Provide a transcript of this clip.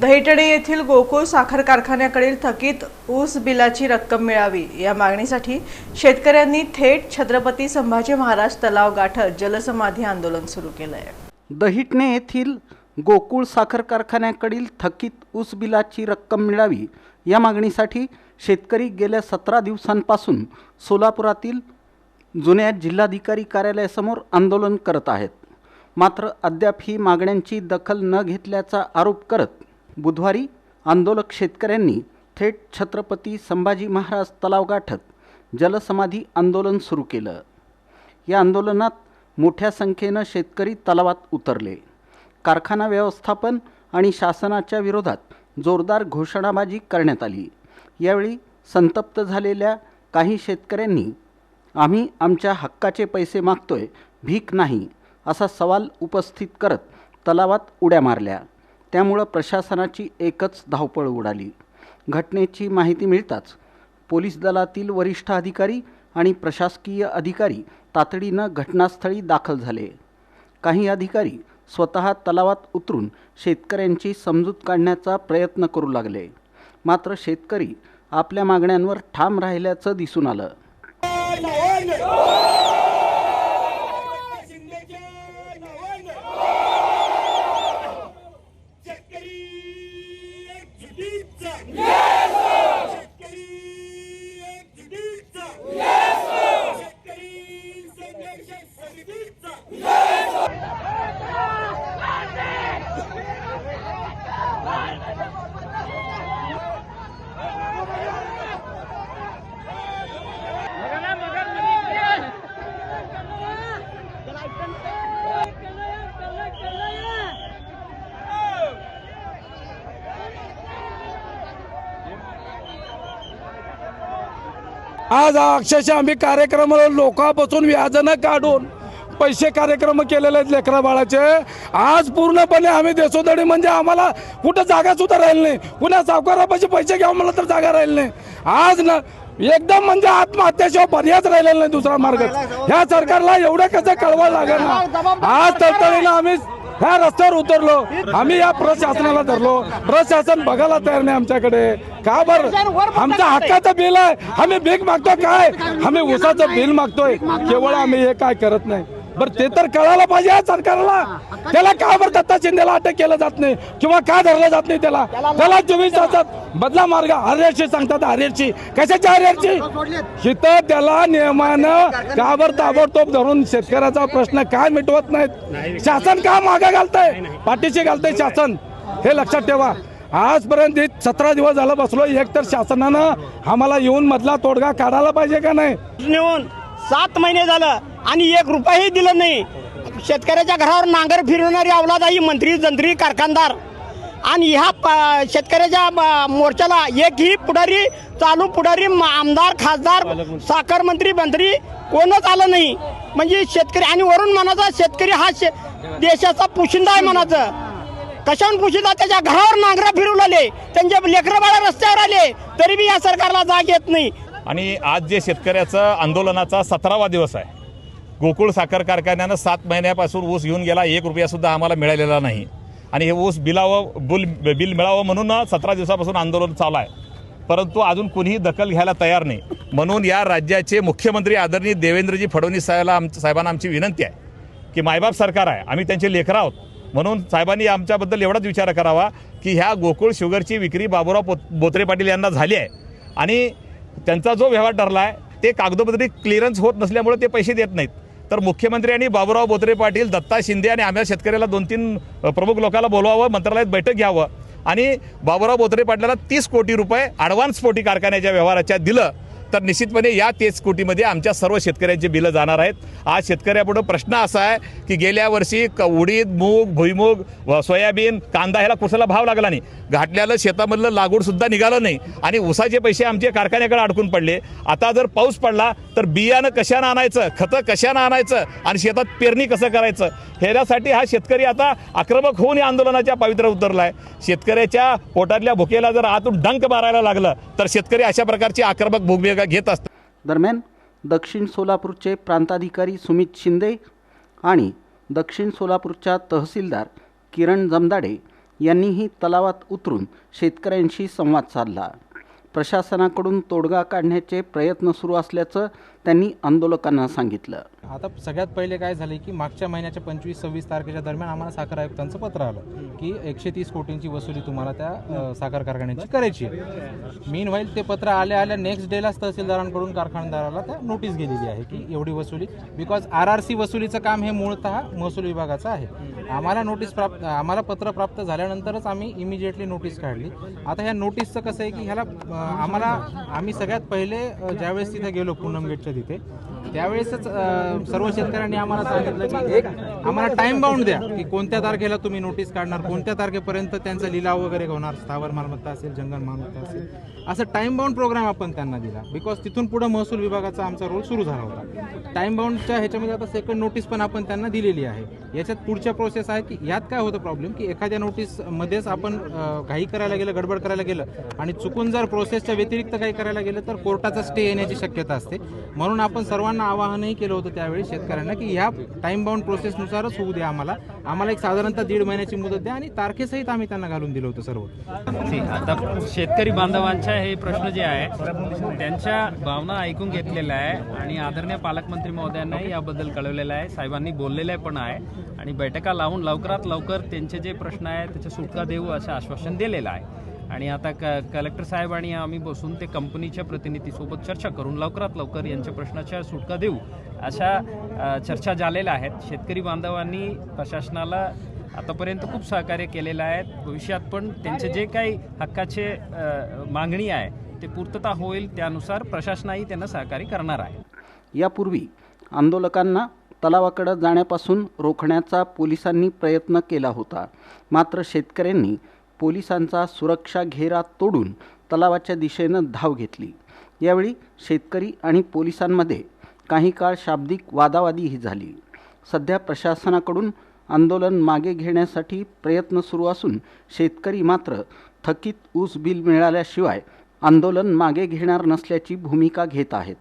दहिटणे येथील गोकुळ साखर कारखान्याकडील थकीत ऊस बिलाची रक्कम मिळावी या मागणीसाठी शेतकऱ्यांनी थेट छत्रपती संभाजी महाराज तलाव गाठत जलसमाधी आंदोलन सुरू केले आहे। दहिटणे येथील गोकुळ साखर कारखान्याकडील थकीत ऊस बिलाची रक्कम मिळावी या मागणीसाठी शेतकरी गेल्या 17 दिवसांपासून सोलापुरातील जुन्या जिल्हाधिकारी कार्यालयासमोर आंदोलन करत आहेत। मात्र अद्याप ही मागण्यांची दखल न घेतल्याचा आरोप करत बुधवारी आंदोलक शेतकऱ्यांनी थेट छत्रपती संभाजी महाराज तलाव गाठत जलसमाधी आंदोलन सुरू केलं। या आंदोलनात मोठ्या संख्येने शेतकरी तलावात उतरले। कारखाना व्यवस्थापन आणि शासनाच्या विरोधात जोरदार घोषणाबाजी करण्यात आली। यावेळी संतप्त झालेल्या काही शेतकऱ्यांनी आम्ही आमच्या हक्काचे पैसे मागतोय, भीक नाही असा सवाल उपस्थित करत तलावात उड्या मारल्या। त्यामुळे प्रशासनाची एकच धावपळ उडाली। घटनेची माहिती मिळताच पोलीस दलातील वरिष्ठ अधिकारी आणि प्रशासकीय अधिकारी तातडीने घटनास्थळी दाखल झाले। काही अधिकारी स्वतः तलावात उतरून शेतकऱ्यांची समजूत काढण्याचा प्रयत्न करू लागले। मात्र शेतकरी आपल्या मागण्यांवर ठाम राहिल्याचं दिसून आलं। आज अक्षरशः आम्ही कार्यक्रम लोकांपासून व्याज न काढून पैसे कार्यक्रम केलेले आहेत लेकरा बाळाचे। आज पूर्णपणे आम्ही देशोधडी म्हणजे आम्हाला कुठं जागा सुद्धा राहिली नाही। पुन्हा सावकारापाशी पैसे घ्यावं म्हणलं तर जागा राहिली नाही। आज न एकदम म्हणजे आत्महत्याशिवाय पर्यायच राहिलेला नाही दुसरा मार्ग। ह्या सरकारला एवढं कसं कळवायला लागेल ना। आज तळतळीनं आम्ही ह्या रस्त्यावर उतरलो। आम्ही या प्रशासनाला धरलो। प्रशासन बघायला तयार नाही आमच्याकडे। का बरं? आमच्या हक्काचं बिल आहे, आम्ही भीक मागतो काय? आम्ही ऊसाचं बिल मागतोय, केवळ आम्ही हे काय करत नाही। बरं ते तर कळायला पाहिजे या सरकारला। त्याला का बरं दत्ता शिंदेला अटक केलं जात नाही किंवा का धरलं जात नाही? त्याला 24 तासात बदला मार्ग आर्यरची सांगतात। आर्यरची कशाची आर्यरची? इथं त्याला नियमानं का बरं ताबडतोब धरून शेतकऱ्याचा प्रश्न काय मिटवत नाहीत? शासन का मागे घालतंय, पाठीशी घालतंय शासन? हे लक्षात ठेवा। आजपर्यंत 17 दिवस झालं बसलो। एक तर शासनानं आम्हाला येऊन मधला तोडगा काढायला पाहिजे का नाही? नेऊन 7 महिने झालं आणि 1 रुपयाही दिलं नाही। शेतकऱ्याच्या घरावर नांगर फिरवणारी अवलाद ही मंत्री जंत्री कारखानदार आणि ह्या शेतकऱ्याच्या मोर्चाला एकही पुढारी, चालू पुढारी, आमदार, खासदार, साखर मंत्री कोणच आलं नाही। म्हणजे शेतकरी आणि वरून म्हणायचं शेतकरी हा देशाचा पोशिंदा आहे म्हणायचं। कशावर पोशिंदा? त्याच्या घरावर नांगरा फिरवले, त्यांच्या लेकरं बाळा रस्त्यावर आले, तरी बी या सरकारला जाग येत नाही। आणि आज जे शेतकऱ्याचं आंदोलनाचा 17वा दिवस आहे। गोकुळ साखर कारखान्यानं 7 महिन्यापासून ऊस घेऊन गेला, 1 रुपयासुद्धा आम्हाला मिळालेला नाही। आणि हे ऊस बिल मिळावं म्हणून 17 दिवसापासून आंदोलन चालू आहे, परंतु अजून कोणीही दखल घ्यायला तयार नाही। म्हणून या राज्याचे मुख्यमंत्री आदरणीय देवेंद्रजी फडणवीस साहेबांना आमची विनंती आहे की मायबाप सरकार आहे, आम्ही त्यांचे लेकरं आहोत, म्हणून साहेबांनी आमच्याबद्दल एवढाच विचार करावा की ह्या गोकुळ शुगरची विक्री बाबूराव बोत्रे पाटील यांना झाली आहे आणि त्यांचा जो व्यवहार ठरला आहे ते कागदोपत्री क्लिअरन्स होत नसल्यामुळे ते पैसे देत नाहीत। तर मुख्यमंत्री आणि बाबूराव बोत्रे पाटील, दत्ता शिंदे आणि आम्हाला शेतकऱ्याला 2-3 प्रमुख लोकांना बोलवावं, मंत्रालयात बैठक घ्यावं आणि बाबूराव बोत्रे पाटलाला 30 कोटी रुपये ॲडव्हान्स पोटी कारखान्याच्या व्यवहाराच्या दिलं तर निश्चितपणे या 30 कोटीमध्ये आमच्या सर्व शेतकऱ्यांचे बिलं जाणार आहेत। आज शेतकऱ्यापुढे प्रश्न असा आहे की गेल्या वर्षी उडीद, मूग, भुईमूग, सोयाबीन, कांदा ह्याला कुठला भाव लागला नाही। घातल्याला शेतामधलं लागवडसुद्धा निघालं नाही आणि ऊसाचे पैसे आमचे कारखान्याकडे अडकून पडले। आता जर पाऊस पडला तर बियाणं कशानं आणायचं, खतं कशानं आणायचं आणि शेतात पेरणी कसं करायचं, ह्यासाठी हा शेतकरी आता आक्रमक होऊन या आंदोलनाच्या पावित्र्य उतरला आहे। शेतकऱ्याच्या पोटातल्या भुकेला जर आतून डंक मारायला लागलं तर शेतकरी अशा प्रकारची आक्रमक भूमिका घेत असतात। दरम्यान दक्षिण सोलापूरचे प्रांताधिकारी सुमित शिंदे आणि दक्षिण सोलापूरच्या तहसीलदार किरण जमदाडे यांनीही तलावात उतरून शेतकऱ्यांशी संवाद साधला. प्रशासनाकडून तोडगा काढण्याचे प्रयत्न सुरू असल्याचं त्यांनी आंदोलकांना सांगितलं. आता सगळ्यात पहिले काय झाले की मागच्या महिन्याच्या 25-26 तारखेच्या दरम्यान आम्हाला साखर आयुक्तांचं पत्र आलं की 130 कोटींची वसुली तुम्हाला त्या साखर कारखान्याची करायची आहे. मीनवाईल ते पत्र आल्या नेक्स्ट डेलाच तहसीलदारांकडून कारखानदाराला त्या नोटीस गेलेली आहे की एवढी वसुली, बिकॉज RRC वसुलीचं काम हे मूळतः महसूल विभागाचं आहे. आम्हाला पत्र प्राप्त झाल्यानंतरच आम्ही इमिजिएटली नोटीस काढली. आता ह्या नोटीसचं कसं आहे की ह्याला आम्ही सगळ्यात पहिले ज्यावेळेस तिथे गेलो पूनम गेटच्या तिथे त्यावेळेसच सर्व शेतकऱ्यांनी आम्हाला सांगितलं की एक आम्हाला टाइम बाउंड द्या की कोणत्या तारखेला तुम्ही नोटीस काढणार, कोणत्या तारखेपर्यंत त्यांचा लिलाव वगैरे होणार, स्थावर मालमत्ता असेल, जंगल मालमत्ता असेल, असं टाइम बाउंड प्रोग्राम आपण त्यांना दिला. बिकॉज तिथून पुढे महसूल विभागाचा आमचा रोल सुरू झाला होता. टाइम बाउंडच्या ह्याच्यामध्ये आता सेकंड नोटीस पण आपण त्यांना दिलेली आहे. याच्यात पुढच्या प्रोसेस आहे की यात काय होतं प्रॉब्लेम की एखाद्या नोटीसमध्येच आपण घाई करायला गेलं, गडबड करायला गेलं आणि चुकून जर प्रोसेसच्या व्यतिरिक्त काही करायला गेलं तर कोर्टाचा स्टे येण्याची शक्यता असते. म्हणून आपण सर्वांना आवाहनही केलं होतं त्यावेळी शेतकऱ्यांना की ह्या टाइम बाउंड प्रोसेसनुसारच होऊ द्या, आम्हाला एक साधारणतः 1.5 महिन्याची मुदत द्या आणि तारखेसहित आम्ही त्यांना घालून दिलं होतं सर्व. आता शेतकरी बांधवांच्या हे प्रश्न जे आहे त्यांच्या भावना ऐकून घेतलेल्या आहे आणि आदरणीय पालकमंत्री महोदयांनाही याबद्दल कळवलेलं आहे, साहेबांनी बोललेलं पण आहे आणि बैठका लावून लवकरात लवकर त्यांचे जे प्रश्न आहेत त्याच्या सुटका देऊ असं आश्वासन दिलेलं आहे. आणि आता कलेक्टर साहेब आणि आम्ही बसून ते कंपनीच्या प्रतिनिधीसोबत चर्चा करून लवकरात लवकर यांच्या प्रश्नाच्या सुटका देऊ अशा चर्चा झालेल्या आहेत. शेतकरी बांधवांनी प्रशासनाला आतापर्यंत खूप सहकार्य केलेलं आहे. भविष्यात पण त्यांचे जे काही हक्काचे मागणी आहे ते पूर्तता होईल त्यानुसार प्रशासनही त्यांना सहकार्य करणार आहे. यापूर्वी आंदोलकांना तलावाकडे जाण्यापासून रोखण्याचा पोलिसांनी प्रयत्न केला होता. मात्र शेतकऱ्यांनी पोलिसांचा सुरक्षा घेरा तोडून तलावाच्या दिशेनं धाव घेतली. यावेळी शेतकरी आणि पोलिसांमध्ये काही काळ शाब्दिक वादावादीही झाली. सध्या प्रशासनाकडून आंदोलन मागे घेण्यासाठी प्रयत्न सुरू असून शेतकरी मात्र थकीत ऊस बिल मिळाल्याशिवाय आंदोलन मागे घेणार नसल्याची भूमिका घेत आहेत.